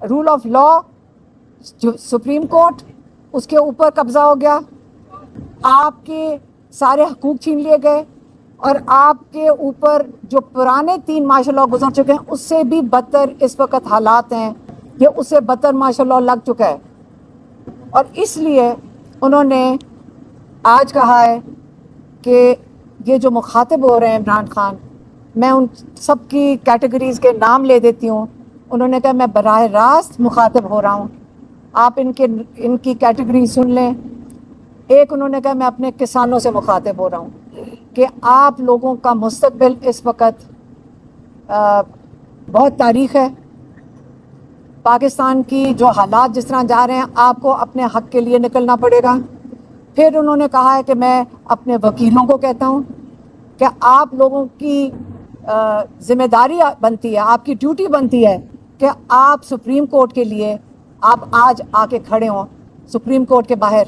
Role of law, جو supreme court, اس کے اوپر قبضہ ہو گیا، آپ کے سارے حقوق چھین لیے گئے، اور آپ کے اوپر جو پرانے 3 مارشل لا گزر چکے ہیں اس سے بھی بدتر اس وقت حالات ہیں، یہ اس سے بدتر مارشل لا لگ چکا ہے۔ اور اس لیے انہوں نے آج کہا ہے کہ یہ جو مخاطب ہو رہے ہیں عمران خان، میں ان سب کی کیٹیگریز کے نام لے دیتی ہوں۔ انہوں نے کہا میں براہ راست مخاطب ہو رہا ہوں، آپ ان کی کیٹیگری سن لیں۔ ایک انہوں نے کہا میں اپنے کسانوں سے مخاطب ہو رہا ہوں کہ آپ لوگوں کا مستقبل اس وقت بہت تاریخ ہے، پاکستان کی جو حالات جس طرح جا رہے ہیں آپ کو اپنے حق کے لیے نکلنا پڑے گا۔ پھر انہوں نے کہا ہے کہ میں اپنے وکیلوں کو کہتا ہوں کہ آپ لوگوں کی ذمہ داری بنتی ہے، آپ کی ڈیوٹی بنتی ہے کہ آپ سپریم کورٹ کے لیے آپ آج آ کے کھڑے ہوں سپریم کورٹ کے باہر،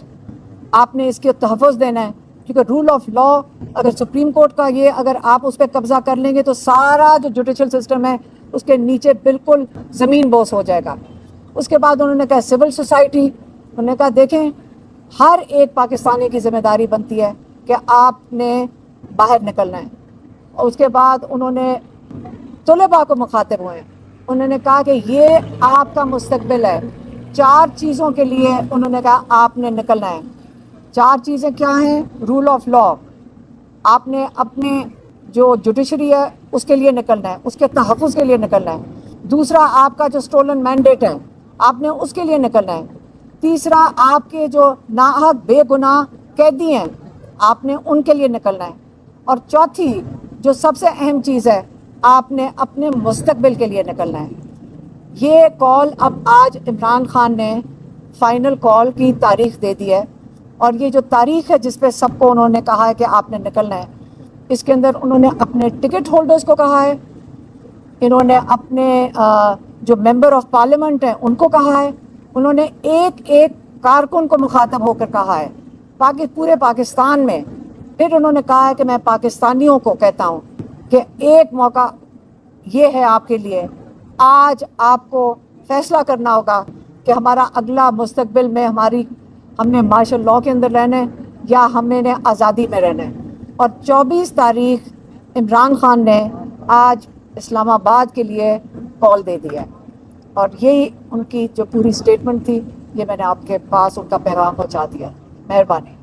آپ نے اس کے تحفظ دینا ہے، کیونکہ رول آف لا اگر سپریم کورٹ کا یہ اگر آپ اس پہ قبضہ کر لیں گے تو سارا جو جوڈیشل سسٹم ہے اس کے نیچے بالکل زمین بوس ہو جائے گا۔ اس کے بعد انہوں نے کہا سول سوسائٹی، انہوں نے کہا دیکھیں ہر ایک پاکستانی کی ذمہ داری بنتی ہے کہ آپ نے باہر نکلنا ہے۔ اور اس کے بعد انہوں نے طلباء کو مخاطب ہوئے ہیں، انہوں نے کہا کہ یہ آپ کا مستقبل ہے، 4 چیزوں کے لیے انہوں نے کہا آپ نے نکلنا ہے۔ 4 چیزیں کیا ہیں؟ رول آف لا، آپ نے اپنے جو جوڈیشری ہے اس کے لیے نکلنا ہے، اس کے تحفظ کے لیے نکلنا ہے۔ دوسرا آپ کا جو اسٹولن مینڈیٹ ہے آپ نے اس کے لیے نکلنا ہے۔ تیسرا آپ کے جو ناحق بے گناہ قیدی ہیں آپ نے ان کے لیے نکلنا ہے۔ اور چوتھی جو سب سے اہم چیز ہے، آپ نے اپنے مستقبل کے لیے نکلنا ہے۔ یہ کال اب آج عمران خان نے فائنل کال کی تاریخ دے دی ہے، اور یہ جو تاریخ ہے جس پہ سب کو انہوں نے کہا ہے کہ آپ نے نکلنا ہے، اس کے اندر انہوں نے اپنے ٹکٹ ہولڈرز کو کہا ہے، انہوں نے اپنے جو ممبر آف پارلیمنٹ ہیں ان کو کہا ہے، انہوں نے ایک ایک کارکن کو مخاطب ہو کر کہا ہے پورے پاکستان میں۔ پھر انہوں نے کہا ہے کہ میں پاکستانیوں کو کہتا ہوں کہ ایک موقع یہ ہے آپ کے لیے، آج آپ کو فیصلہ کرنا ہوگا کہ ہمارا اگلا مستقبل میں ہم نے مارشل لا کے اندر رہنا ہے یا ہمیں نے آزادی میں رہنا ہے۔ اور 24 تاریخ عمران خان نے آج اسلام آباد کے لیے کال دے دیا ہے، اور یہی ان کی جو پوری سٹیٹمنٹ تھی، یہ میں نے آپ کے پاس ان کا پیغام پہنچا دیا۔ مہربانی۔